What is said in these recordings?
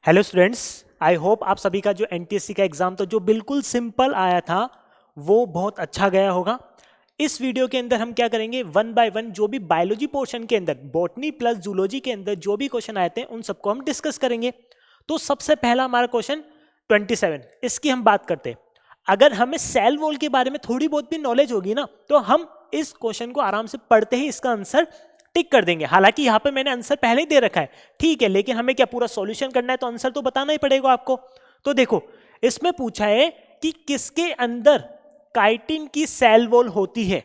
Hello students, I hope आप सभी का जो एनटीएससी का एग्जाम था जो बिल्कुल सिंपल आया था वो बहुत अच्छा गया होगा। इस वीडियो के अंदर हम क्या करेंगे, वन बाय वन जो भी बायोलॉजी पोर्शन के अंदर बॉटनी प्लस जूलॉजी के अंदर जो भी क्वेश्चन आए थे उन सबको हम डिस्कस करेंगे। तो सबसे पहला हमारा क्वेश्चन 27, इसकी हम बात करते हैं। अगर हमें सेल वॉल के बारे में थोड़ी बहुत भी नॉलेज होगी ना तो हम इस क्वेश्चन को आराम से पढ़ते ही इसका आंसर टिक कर देंगे। हालांकि यहाँ पे मैंने आंसर पहले ही दे रखा है, ठीक है, लेकिन हमें क्या पूरा सॉल्यूशन करना है तो आंसर तो बताना ही पड़ेगा आपको। तो देखो, इसमें पूछा है कि किसके अंदर काइटिन की सेल वॉल होती है,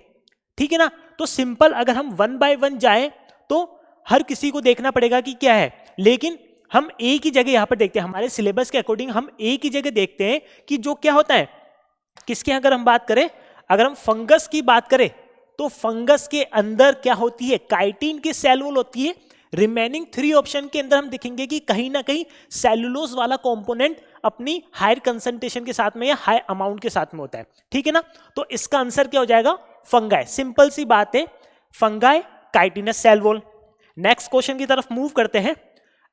ठीक है ना। तो सिंपल, अगर हम वन बाय वन जाए तो हर किसी को देखना पड़ेगा कि क्या है, लेकिन हम एक ही जगह यहां पर देखते हैं, हमारे सिलेबस के अकॉर्डिंग हम एक ही जगह देखते हैं कि जो क्या होता है किसके। अगर हम बात करें, अगर हम फंगस की बात करें तो फंगस के अंदर क्या होती है, काइटिन की सेल वॉल होती है। रिमेनिंग 3 ऑप्शन के अंदर हम देखेंगे कि कहीं ना कहीं सेलुलोज वाला कंपोनेंट अपनी हायर कंसंट्रेशन के साथ में या हाई अमाउंट के साथ में होता है, ठीक है ना। तो इसका आंसर क्या हो जाएगा, फंगाई। सिंपल सी बात है, fungi chitinous cell wall. Next question की तरफ मूव करते हैं।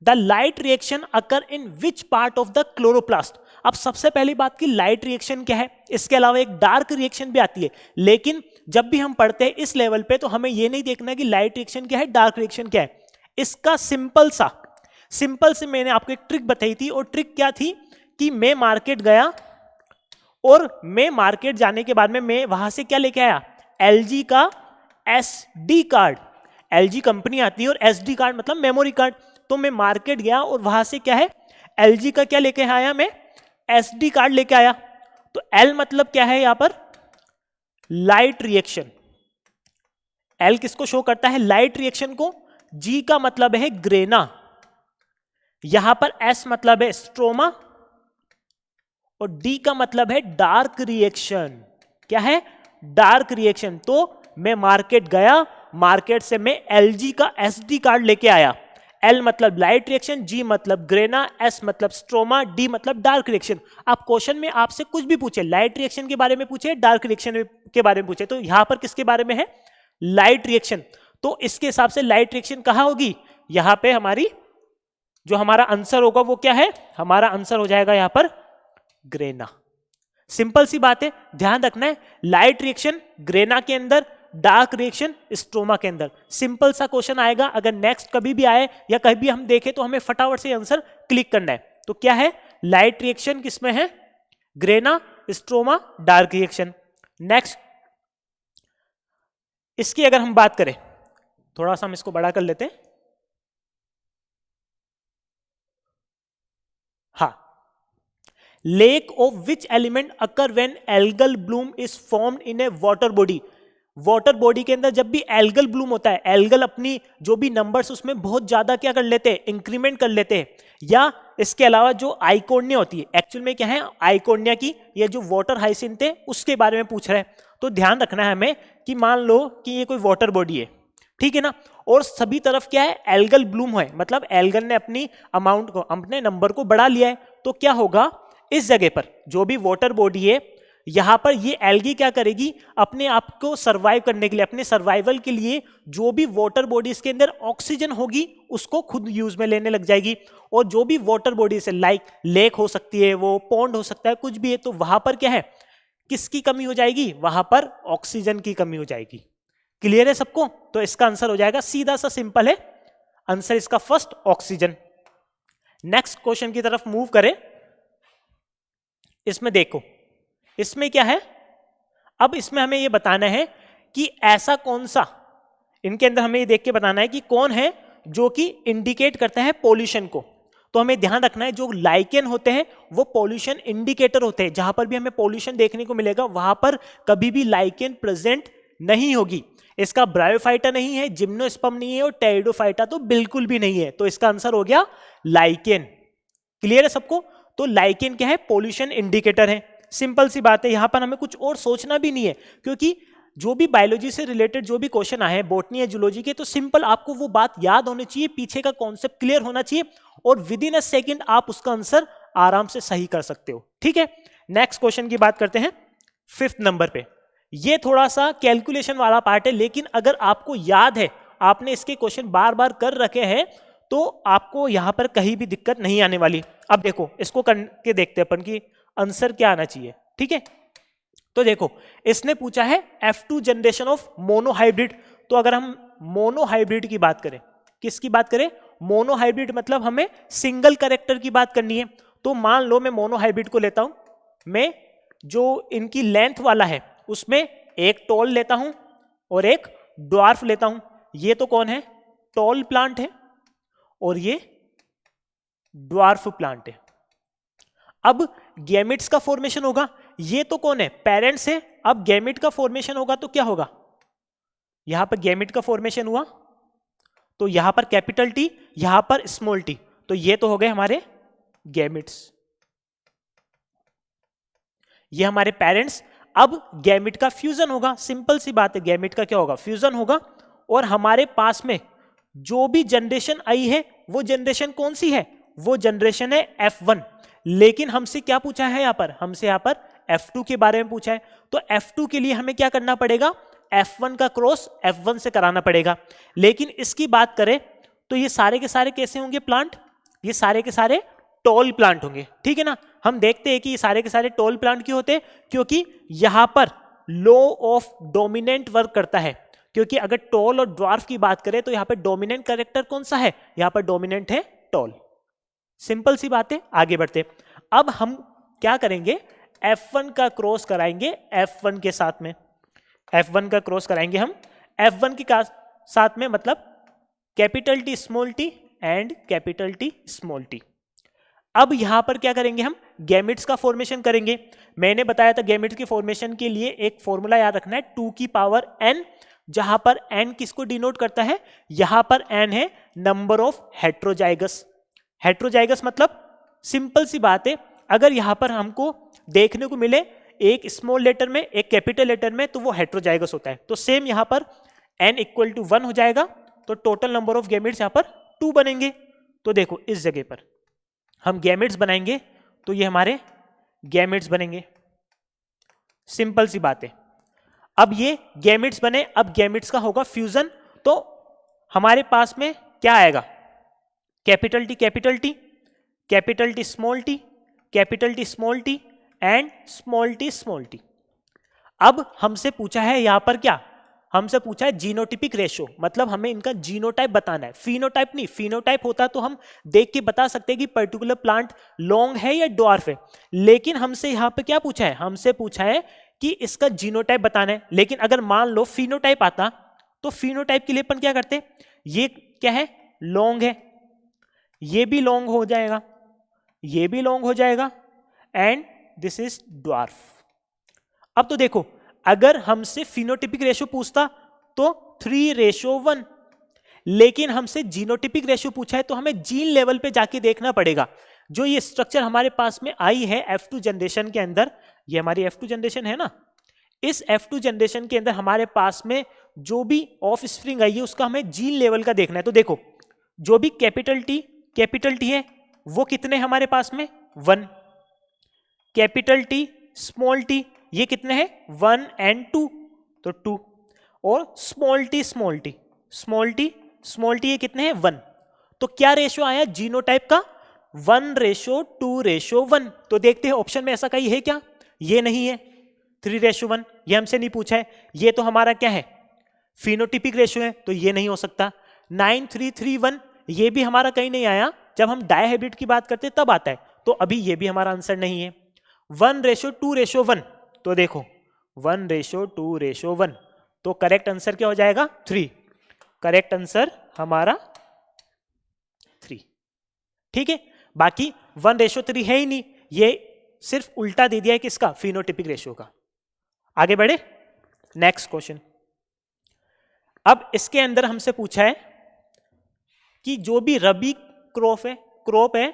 The light reaction occur in which part of the chloroplast. अब सबसे पहली बात की लाइट रिएक्शन क्या है, इसके अलावा एक डार्क रिएक्शन भी आती है, लेकिन जब भी हम पढ़ते हैं इस लेवल पे तो हमें यह नहीं देखना कि लाइट रिएक्शन क्या है, डार्क रिएक्शन क्या है। इसका सिंपल से मैंने आपको एक ट्रिक बताई थी, और ट्रिक क्या थी कि मैं मार्केट गया और मैं मार्केट जाने के बाद में मैं वहां से क्या लेके आया, एलजी का एसडी कार्ड। एलजी कंपनी आती है और एसडी कार्ड मतलब मेमोरी कार्ड। तो मैं मार्केट गया और वहां से क्या है, एलजी का क्या लेके आया, मैं एसडी कार्ड लेके आया। तो एल मतलब क्या है यहां पर, लाइट रिएक्शन। एल किसको शो करता है, लाइट रिएक्शन को। जी का मतलब है ग्रेना, यहां पर एस मतलब है स्ट्रोमा, और डी का मतलब है डार्क रिएक्शन। क्या है, डार्क रिएक्शन। तो मैं मार्केट गया, मार्केट से मैं एलजी का एसडी कार्ड लेके आया। एल मतलब लाइट रिएक्शन, जी मतलब ग्रेना, एस मतलब स्ट्रोमा, डी मतलब डार्क रिएक्शन। आप क्वेश्चन में आपसे कुछ भी पूछे, लाइट रिएक्शन के बारे में पूछे, डार्क रिएक्शन के बारे में पूछे, तो यहां पर किसके बारे में है, लाइट रिएक्शन। तो इसके हिसाब से लाइट रिएक्शन कहां होगी, यहां पे हमारी जो हमारा आंसर होगा वो क्या है, हमारा आंसर हो जाएगा यहां पर ग्रेना। सिंपल सी बात है, ध्यान रखना है, लाइट रिएक्शन ग्रेना के अंदर, डार्क रिएक्शन स्ट्रोमा के अंदर। सिंपल सा क्वेश्चन आएगा, अगर नेक्स्ट कभी भी आए या कभी भी हम देखें तो हमें फटाफट से आंसर क्लिक करना है। तो क्या है, लाइट रिएक्शन किसमें है, grana, stroma, dark reaction. Next, इसकी अगर हम बात करें, थोड़ा सा हम इसको बड़ा कर लेते हैं। हाँ, lake of which element occur when algal Bloom is formed in A water body. Water body के अंदर जब भी एल्गल ब्लूम होता है, एल्गल अपनी जो भी नंबर्स उसमें बहुत ज्यादा क्या कर लेते हैं, इंक्रीमेंट कर लेते हैं। या इसके अलावा जो आइकोनिया होती है, एक्चुअल में क्या है आइकोनिया की, ये जो वाटर हाइसिंथ है उसके बारे में पूछ रहा है। तो ध्यान रखना है हमें कि मान लो कि ये कोई वाटर बॉडी है, ठीक है ना, और सभी तरफ क्या है, एल्गल ब्लूम है, मतलब एल्गल ने अपनी अमाउंट को, अपने नंबर को बढ़ा लिया है। तो क्या होगा, इस जगह पर जो भी वाटर बॉडी है, यहां पर ये एल्गी क्या करेगी, अपने आप को सर्वाइव करने के लिए, अपने सर्वाइवल के लिए जो भी वाटर बॉडीज के अंदर ऑक्सीजन होगी उसको खुद यूज में लेने लग जाएगी। और जो भी वाटर बॉडीज है, लाइक लेक हो सकती है, वो पॉन्ड हो सकता है, कुछ भी है, तो वहां पर क्या है, किसकी कमी हो जाएगी, वहां पर ऑक्सीजन की कमी हो जाएगी। क्लियर है सबको। तो इसका आंसर हो जाएगा, सीधा सा सिंपल है आंसर इसका, फर्स्ट ऑक्सीजन। नेक्स्ट क्वेश्चन की तरफ मूव करें। इसमें देखो, इसमें क्या है, अब इसमें हमें यह बताना है कि ऐसा कौन सा, इनके अंदर हमें ये देख के बताना है कि कौन है जो कि इंडिकेट करता है पॉल्यूशन को। तो हमें ध्यान रखना है, जो लाइकेन होते हैं वो पॉल्यूशन इंडिकेटर होते हैं। जहां पर भी हमें पॉल्यूशन देखने को मिलेगा वहां पर कभी भी लाइकेन प्रेजेंट नहीं होगी। इसका ब्रायोफाइटा नहीं है, जिम्नोस्पर्म नहीं है, और टेरिडोफाइटा तो बिल्कुल भी नहीं है। तो इसका आंसर हो गया लाइकेन। क्लियर है सबको। तो लाइकेन क्या है, पॉल्यूशन इंडिकेटर है। सिंपल सी बात है, यहां पर हमें कुछ और सोचना भी नहीं है, क्योंकि जो भी बायोलॉजी से रिलेटेड जो भी क्वेश्चन आए हैं, बॉटनी या जूलॉजी के, तो सिंपल आपको वो बात याद होनी चाहिए, पीछे का कॉन्सेप्ट क्लियर होना चाहिए, और विद इन अ सेकेंड आप उसका आंसर आराम से सही कर सकते हो, ठीक है। नेक्स्ट क्वेश्चन की बात करते हैं 5th नंबर पे। ये थोड़ा सा कैलकुलेशन वाला पार्ट है, लेकिन अगर आपको याद है, आपने इसके क्वेश्चन बार बार कर रखे हैं, तो आपको यहां पर कहीं भी दिक्कत नहीं आने वाली। अब देखो इसको करके देखते हैं अपन की आंसर क्या आना चाहिए। ठीक है, तो देखो इसने पूछा है F2 जनरेशन ऑफ मोनोहाइब्रिड। तो अगर हम मोनोहाइब्रिड की बात करें, किसकी बात करें, मोनोहाइब्रिड मतलब हमें सिंगल कैरेक्टर की बात करनी है। तो मान लो मैं मोनोहाइब्रिड को लेता हूं, मैं जो इनकी लेंथ वाला है उसमें एक टॉल लेता हूं और एक ड्वार्फ लेता हूं। ये तो कौन है, टॉल प्लांट है और ये ड्वार्फ प्लांट है। अब गैमेट्स का फॉर्मेशन होगा, ये तो कौन है, पेरेंट्स है। अब गैमेट का फॉर्मेशन होगा तो क्या होगा, यहां पर गैमेट का फॉर्मेशन हुआ तो यहां पर कैपिटल टी, यहां पर स्मॉल टी, तो ये तो हो गए हमारे गैमेट्स, ये हमारे पेरेंट्स। अब गैमेट का फ्यूजन होगा, सिंपल सी बात है, गैमेट का क्या होगा, फ्यूजन होगा। और हमारे पास में जो भी जनरेशन आई है वो जनरेशन कौन सी है, वो जनरेशन है F1। लेकिन हमसे क्या पूछा है यहां पर, हमसे यहां पर F2 के बारे में पूछा है। तो F2 के लिए हमें क्या करना पड़ेगा, F1 का क्रॉस F1 से कराना पड़ेगा। लेकिन इसकी बात करें तो ये सारे के सारे कैसे होंगे प्लांट, ये सारे के सारे टॉल प्लांट होंगे। ठीक है ना, हम देखते हैं कि ये सारे के सारे टॉल प्लांट क्यों होते हैं, क्योंकि यहां पर लॉ ऑफ डोमिनेंट वर्क करता है। क्योंकि अगर टॉल और ड्वार्फ की बात करें तो यहां पर डोमिनेंट कैरेक्टर कौन सा है, यहां पर डोमिनेंट है टॉल। सिंपल सी बात है, आगे बढ़ते। अब हम क्या करेंगे, F1 का क्रॉस कराएंगे F1 के साथ में, F1 का क्रॉस कराएंगे हम F1 के साथ में, मतलब capital T small T and capital T small T. अब यहां पर क्या करेंगे, हम गैमेट्स का फॉर्मेशन करेंगे। मैंने बताया था गैमेट्स के फॉर्मेशन के लिए एक फॉर्मूला याद रखना है, 2 की पावर n, जहां पर n किसको डिनोट करता है, यहां पर n है नंबर ऑफ हेट्रोजाइगस। हेट्रोजाइगस मतलब सिंपल सी बात है, अगर यहां पर हमको देखने को मिले एक स्मॉल लेटर में एक कैपिटल लेटर में तो वो हेट्रोजाइगस होता है। तो सेम यहां पर n इक्वल टू 1 हो जाएगा, तो टोटल नंबर ऑफ गैमेट्स यहां पर 2 बनेंगे। तो देखो इस जगह पर हम गैमेट्स बनाएंगे तो ये हमारे गैमेट्स बनेंगे, सिंपल सी बात है। अब ये गैमेट्स बने, अब गैमेट्स का होगा फ्यूजन, तो हमारे पास में क्या आएगा, capital T capital T, capital T small T, capital T small T and small T small T. अब हमसे पूछा है यहां पर क्या, हमसे पूछा है जीनोटिपिक रेशो, मतलब हमें इनका जीनोटाइप बताना है, फिनोटाइप नहीं। फिनोटाइप होता तो हम देख के बता सकते हैं कि पर्टिकुलर प्लांट लॉन्ग है या ड्वार्फ है। लेकिन हमसे यहां पे क्या पूछा है, हमसे पूछा है कि इसका जीनोटाइप बताना है। लेकिन अगर मान लो फिनोटाइप आता तो फिनोटाइप के लिए अपन क्या करते, ये क्या है, लॉन्ग है, ये भी लॉन्ग हो जाएगा, ये भी लॉन्ग हो जाएगा एंड दिस इज ड्वार्फ। अब तो देखो अगर हमसे फिनोटिपिक रेशो पूछता तो 3:1, लेकिन हमसे जीनोटिपिक रेशो पूछा है तो हमें जीन लेवल पे जाके देखना पड़ेगा। जो ये स्ट्रक्चर हमारे पास में आई है F2 जनरेशन के अंदर, ये हमारी F2 जनरेशन है ना, इस F2 जनरेशन के अंदर हमारे पास में जो भी ऑफ स्प्रिंग आई है उसका हमें जीन लेवल का देखना है। तो देखो जो भी कैपिटल टी है वो कितने हमारे पास में 1, कैपिटल टी स्मॉल टी ये कितने हैं 1 एंड 2, तो 2, और स्मॉल टी ये कितने हैं 1। तो क्या रेशो आया जीनोटाइप का 1:2:1। तो देखते हैं ऑप्शन में ऐसा कहीं है क्या, ये नहीं है। 3:1 ये हमसे नहीं पूछा है, ये तो हमारा क्या है फिनोटिपिक रेशो है, तो ये नहीं हो सकता। 9:3:1 ये भी हमारा कहीं नहीं आया, जब हम डायहाइब्रिड की बात करते हैं तब आता है, तो अभी ये भी हमारा आंसर नहीं है। 1:2:1, तो देखो 1:2:1, तो करेक्ट आंसर क्या हो जाएगा 3। करेक्ट आंसर हमारा 3। ठीक है, बाकी 1:3 है ही नहीं, ये सिर्फ उल्टा दे दिया है किसका, फिनोटिपिक रेशियो का। आगे बढ़े, नेक्स्ट क्वेश्चन। अब इसके अंदर हमसे पूछा है कि जो भी रबी क्रॉप है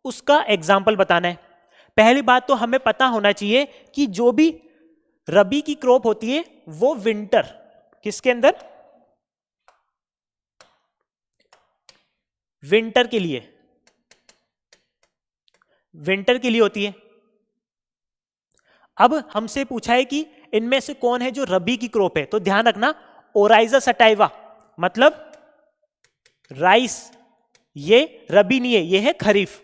उसका एग्जाम्पल बताना है। पहली बात तो हमें पता होना चाहिए कि जो भी रबी की क्रॉप होती है वो विंटर किसके अंदर, विंटर के लिए होती है। अब हमसे पूछा है कि इनमें से कौन है जो रबी की क्रॉप है, तो ध्यान रखना ओराइजा सटाइवा मतलब राइस ये रबी नहीं है, ये है खरीफ।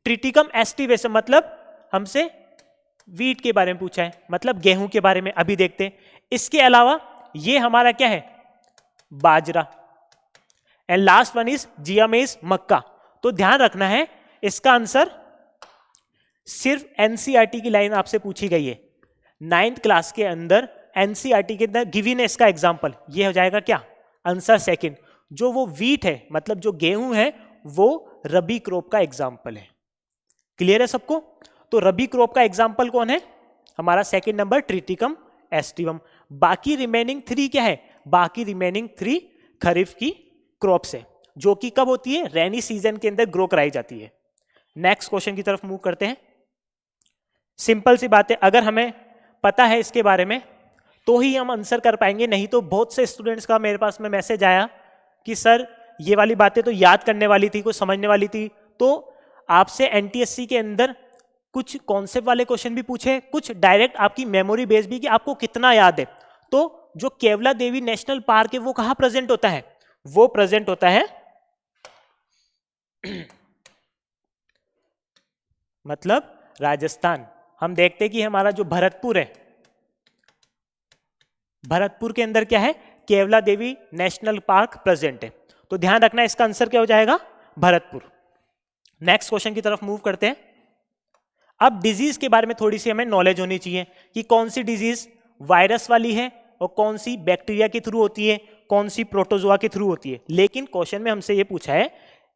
ट्रिटिकम एस्टिवेशम मतलब हमसे वीट के बारे में पूछा है, मतलब गेहूं के बारे में, अभी देखते हैं। इसके अलावा ये हमारा क्या है, बाजरा। एंड लास्ट वन इज जियामेज, मक्का। तो ध्यान रखना है इसका आंसर सिर्फ एनसीईआरटी की लाइन आपसे पूछी गई है, 9th क्लास के अंदर एनसीईआरटी के अंदर गिवन है इसका एग्जाम्पल, ये हो जाएगा क्या आंसर सेकंड। जो वो वीट है मतलब जो गेहूं है वो रबी क्रॉप का एग्जाम्पल है। क्लियर है सबको? तो रबी क्रॉप का एग्जाम्पल कौन है, हमारा सेकंड नंबर ट्रिटिकम एस्टिवम। बाकी रिमेनिंग 3 क्या है, बाकी रिमेनिंग 3 खरीफ की क्रॉप्स है, जो कि कब होती है, रेनी सीजन के अंदर ग्रो कराई जाती है। नेक्स्ट क्वेश्चन की तरफ मूव करते हैं। सिंपल सी बात है, अगर हमें पता है इसके बारे में तो ही हम आंसर कर पाएंगे, नहीं तो बहुत से स्टूडेंट्स का मेरे पास में मैसेज आया कि सर ये वाली बातें तो याद करने वाली थी, कुछ समझने वाली थी। तो आपसे एनटीएससी के अंदर कुछ कॉन्सेप्ट वाले क्वेश्चन भी पूछे, कुछ डायरेक्ट आपकी मेमोरी बेस भी कि आपको कितना याद है। तो जो केवला देवी नेशनल पार्क है वो कहाँ प्रेजेंट होता है, वो प्रेजेंट होता है मतलब राजस्थान। हम देखते हैं कि हमारा जो भरतपुर है, भरतपुर के अंदर क्या है, केवला देवी नेशनल पार्क प्रेजेंट है। तो ध्यान रखना इसका आंसर क्या हो जाएगा, भरतपुर। नेक्स्ट क्वेश्चन की तरफ मूव करते हैं। अब डिजीज के बारे में थोड़ी सी हमें नॉलेज होनी चाहिए कि कौन सी डिजीज वायरस वाली है और कौन सी बैक्टीरिया के थ्रू होती है, कौन सी प्रोटोजोआ के थ्रू होती है। लेकिन क्वेश्चन में हमसे ये पूछा है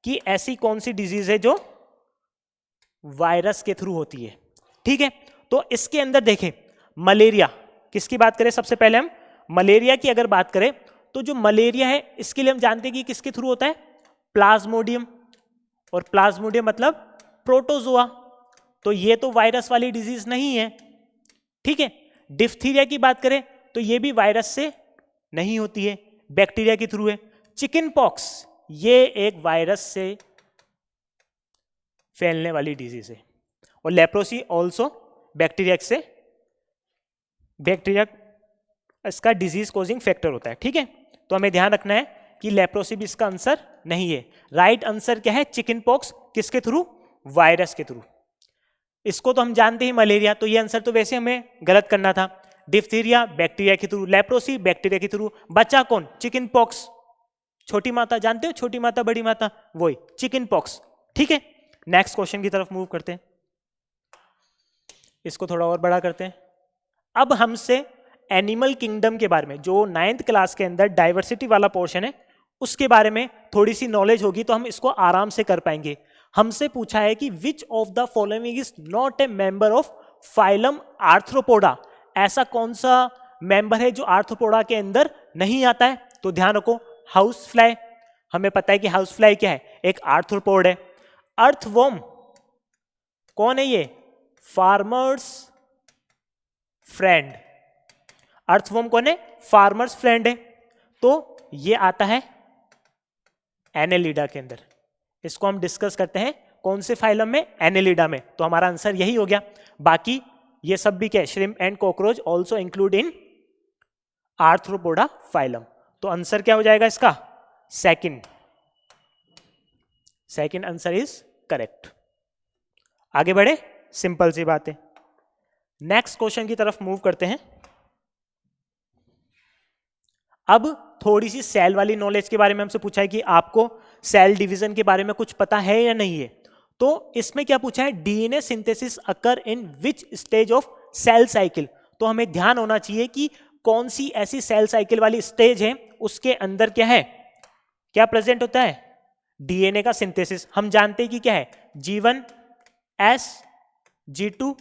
कि ऐसी कौन सी डिजीज है जो वायरस के थ्रू होती है। ठीक है, तो इसके अंदर देखें मलेरिया, किसकी बात करें, सबसे पहले हम मलेरिया की अगर बात करें तो जो मलेरिया है इसके लिए हम जानते हैं कि किसके थ्रू होता है, प्लाज्मोडियम। और प्लाज्मोडियम मतलब प्रोटोजोआ, तो ये तो वायरस वाली डिजीज नहीं है। ठीक है, डिफ्थीरिया की बात करें तो ये भी वायरस से नहीं होती है, बैक्टीरिया के थ्रू है। चिकन पॉक्स ये एक वायरस से फैलने वाली डिजीज है। और लेप्रोसी ऑल्सो बैक्टीरिया से, बैक्टीरिया इसका डिजीज कॉजिंग फैक्टर होता है। ठीक है, तो हमें ध्यान रखना है कि लेप्रोसी भी इसका आंसर नहीं है। राइट आंसर क्या है, चिकन पॉक्स, किसके थ्रू, वायरस के थ्रू। इसको तो हम जानते ही मलेरिया, तो ये आंसर तो वैसे हमें गलत करना था। डिफ्थीरिया बैक्टीरिया के थ्रू, लेप्रोसी बैक्टीरिया के थ्रू, बचा कौन, चिकन पॉक्स। छोटी माता जानते हो, छोटी माता बड़ी माता, वही चिकन पॉक्स। ठीक है, नेक्स्ट क्वेश्चन की तरफ मूव करते हैं। इसको थोड़ा और बड़ा करते हैं। अब हमसे एनिमल किंगडम के बारे में, जो 9th क्लास के अंदर डाइवर्सिटी वाला पोर्शन है, उसके बारे में थोड़ी सी नॉलेज होगी तो हम इसको आराम से कर पाएंगे। हमसे पूछा है कि which of the following is not a member of phylum arthropoda. ऐसा कौन सा मेंबर है जो आर्थ्रोपोडा के अंदर नहीं आता है। तो ध्यान रखो, हाउस फ्लाई, हमें पता है कि हाउस फ्लाई क्या है, एक आर्थ्रोपोड है। अर्थवर्म कौन है, ये फार्मर्स फ्रेंड। अर्थवर्म कौन है, फार्मर्स फ्रेंड है। तो ये आता है एनेलिडा के अंदर। इसको हम डिस्कस करते हैं कौन से फाइलम में, एनेलिडा में। तो हमारा आंसर यही हो गया। बाकी ये सब भी क्या है, shrimp and cockroach also include in arthropoda phylum. तो आंसर क्या हो जाएगा इसका, second. Second answer is correct. आगे बढ़े, सिंपल सी बात है। नेक्स्ट क्वेश्चन की तरफ मूव करते हैं। अब थोड़ी सी सेल वाली नॉलेज के बारे में हमसे पूछा है कि आपको सेल डिवीजन के बारे में कुछ पता है या नहीं है। तो इसमें क्या पूछा है, DNA synthesis occur in which stage of cell cycle. तो हमें ध्यान होना चाहिए कि कौन सी ऐसी सेल साइकिल वाली स्टेज है, उसके अंदर क्या है, क्या प्रेजेंट होता है, डीएनए का सिंथेसिस। हम जानते हैं कि क्या है, G1, S, G2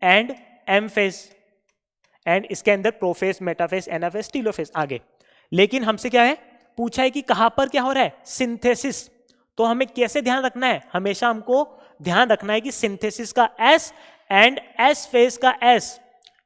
and M phase, and इसके अंदर प्रोफेज, मेटाफेज, एनाफेज, टीलोफेज आगे। लेकिन हमसे क्या है, पूछा है कि कहां पर क्या हो रहा है, सिंथेसिस। तो हमें कैसे ध्यान रखना है, हमेशा हमको ध्यान रखना है कि सिंथेसिस का S एंड S फेज का S,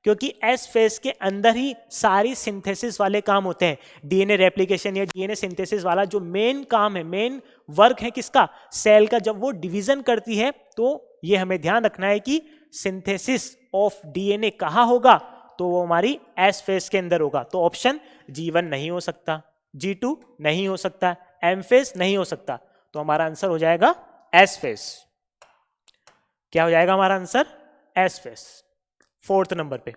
क्योंकि S फेज के अंदर ही सारी सिंथेसिस वाले काम होते हैं। डीएनए रेप्लिकेशन या डीएनए सिंथेसिस वाला जो मेन काम है, मेन वर्क है किसका, सेल का। जब वो डिवीजन करती है तो ये हमें ध्यान रखना है कि सिंथेसिस ऑफ डीएनए कहाँ होगा, तो वो हमारी S फेज के अंदर होगा। तो ऑप्शन G1 नहीं हो सकता, G2 नहीं हो सकता, M फेज नहीं हो सकता। तो हमारा आंसर हो जाएगा एस फेस। क्या हो जाएगा हमारा answer? S phase, 4th number पे।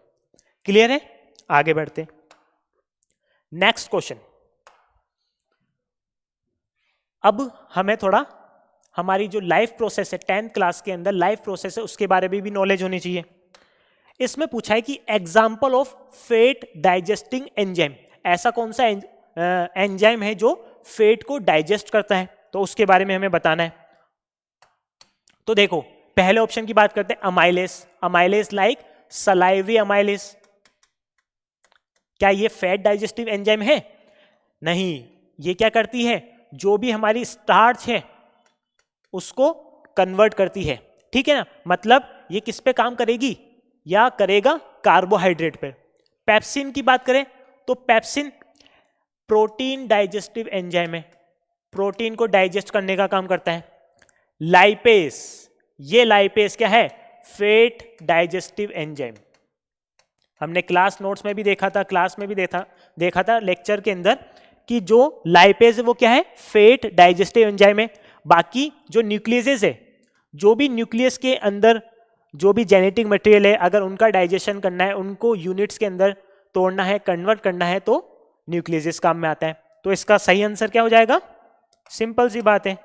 क्लियर है? आगे बढ़ते। Next question. अब हमें थोड़ा हमारी जो लाइफ प्रोसेस है 10th क्लास के अंदर लाइफ प्रोसेस है उसके बारे में भी नॉलेज होनी चाहिए। इसमें पूछा है कि example of fat digesting enzyme, ऐसा कौन सा एंजाइम है जो फेट को डाइजेस्ट करता है, तो उसके बारे में हमें बताना है। तो देखो पहले ऑप्शन की बात करते हैं, amylase. Amylase like salivary amylase, क्या ये फैट डाइजेस्टिव एंजाइम है? नहीं, ये क्या करती है, जो भी हमारी स्टार्च है उसको कन्वर्ट करती है, ठीक है ना। मतलब ये किस पे काम करेगी, या करेगा कार्बोहाइड्रेट पे। पेप्सिन की बात करें तो पेप्सिन प्रोटीन डाइजेस्टिव एंजाइम है, प्रोटीन को डाइजेस्ट करने का काम करता है। लाइपेस, ये लाइपेस क्या है, फेट डाइजेस्टिव एंजाइम। हमने क्लास नोट्स में भी देखा था, क्लास में भी देखा था लेक्चर के अंदर कि जो लाइपेज है वो क्या है, फेट डाइजेस्टिव एंजाइम है। बाकी जो न्यूक्लियसेस है, जो भी न्यूक्लियस के अंदर जो भी जेनेटिक मटेरियल है, अगर उनका डाइजेशन करना है, उनको यूनिट्स के अंदर तोड़ना है, कन्वर्ट करना है, तो न्यूक्लियस काम में आता है। तो इसका सही आंसर क्या हो जाएगा? सिंपल सी बात है,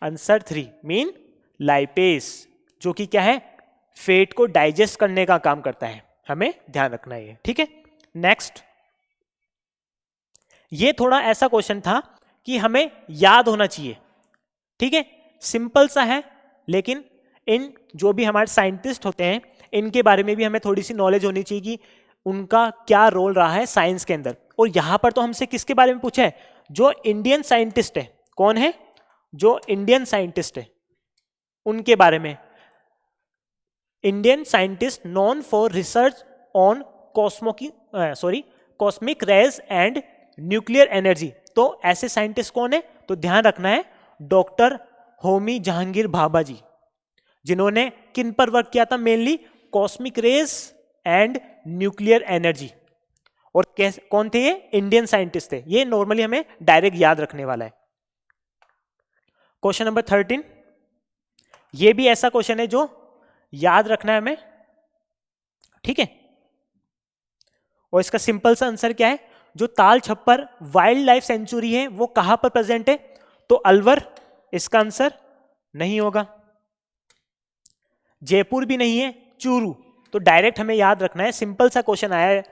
आंसर 3 मीन लाइपेस, जो कि क्या है, फेट को डाइजेस्ट करने का काम करता है। हमें ध्यान रखना है, ठीक है। नेक्स्ट, ये थोड़ा ऐसा क्वेश्चन था कि हमें याद होना चाहिए, ठीक है। सिंपल सा है, लेकिन इन जो भी हमारे साइंटिस्ट होते हैं इनके बारे में भी हमें थोड़ी सी नॉलेज होनी चाहिए कि उनका क्या रोल रहा है साइंस के अंदर। और यहां पर तो हमसे किसके बारे में पूछा है, जो इंडियन साइंटिस्ट है। कौन है? जो इंडियन साइंटिस्ट है उनके बारे में। Indian scientist known for research on cosmic rays and nuclear energy. तो ऐसे साइंटिस्ट कौन है? तो ध्यान रखना है, डॉक्टर होमी जहांगीर भाभा जी, जिन्होंने किन पर वर्क किया था, mainly cosmic rays and nuclear energy. और कौन थे ये? इंडियन साइंटिस्ट थे। ये नॉर्मली हमें डायरेक्ट याद रखने वाला है। क्वेश्चन नंबर 13, ये भी ऐसा क्वेश्चन है जो याद रखना है हमें, ठीक है। और इसका सिंपल सा आंसर क्या है, जो ताल छप्पर वाइल्ड लाइफ सेंचुरी है वो कहां पर प्रेजेंट है? तो अलवर इसका आंसर नहीं होगा, जयपुर भी नहीं है, चूरू। तो डायरेक्ट हमें याद रखना है, सिंपल सा क्वेश्चन आया है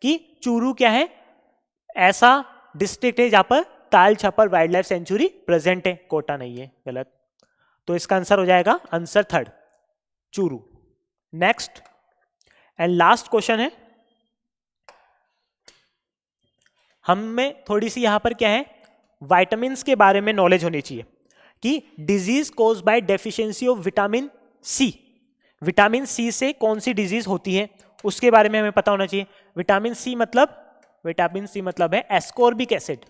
कि चूरू क्या है, ऐसा डिस्ट्रिक्ट है जहां पर ताल छप्पर वाइल्ड लाइफ सेंचुरी प्रेजेंट है, कोटा नहीं है, गलत। तो इसका आंसर हो जाएगा answer 3 Churu. Next and last question है, हमें थोड़ी सी यहां पर क्या है, विटामिन्स के बारे में नॉलेज होनी चाहिए कि disease cause by deficiency of vitamin C. Vitamin C से कौन सी डिजीज होती है उसके बारे में हमें पता होना चाहिए। विटामिन सी मतलब है एस्कॉर्बिक एसिड,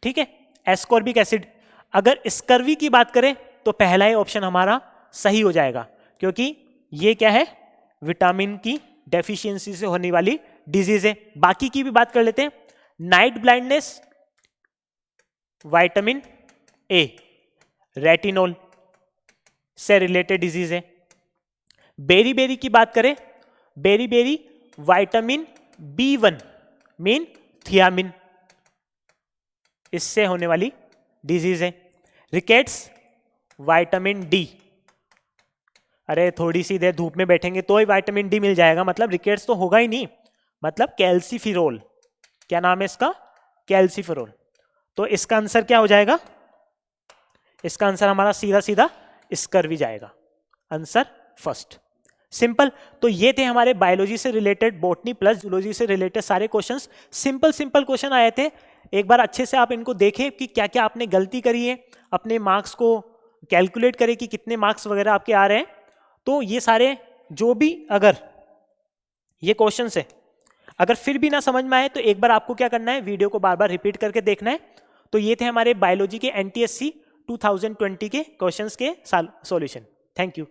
ठीक है, एस्कॉर्बिक एसिड। अगर स्कर्वी की बात करें तो पहला ही ऑप्शन हमारा सही हो जाएगा, क्योंकि ये क्या है, विटामिन की डेफिशिएंसी से होने वाली डिजीज है। बाकी की भी बात कर लेते हैं। Night blindness, vitamin A, retinol से रिलेटेड डिजीज है। बेरी बेरी की बात करें, beriberi vitamin B1 mean thiamine, इससे होने वाली डिजीज है। Rickets, vitamin D. अरे थोड़ी सी देर धूप में बैठेंगे तो ही विटामिन डी मिल जाएगा, मतलब रिकेट्स तो होगा ही नहीं। मतलब कैल्सीफिरोल, क्या नाम है इसका, कैल्सीफिरोल। तो इसका आंसर क्या हो जाएगा, इसका आंसर हमारा सीधा सीधा स्कर्वी जाएगा, आंसर फर्स्ट। सिंपल। तो ये थे हमारे बायोलॉजी से रिलेटेड, बॉटनी प्लस जूलॉजी से रिलेटेड सारे क्वेश्चंस। सिंपल क्वेश्चन आए थे। एक बार अच्छे से आप इनको देखें कि क्या क्या आपने गलती करी है, अपने मार्क्स को कैलकुलेट करें कि कितने मार्क्स वगैरह आपके आ रहे हैं। तो ये सारे जो भी अगर ये क्वेश्चन है, अगर फिर भी ना समझ में आए तो एक बार आपको क्या करना है, वीडियो को बार बार रिपीट करके देखना है। तो ये थे हमारे बायोलॉजी के NTSC 2020 के क्वेश्चंस के सॉल्यूशन। Thank you.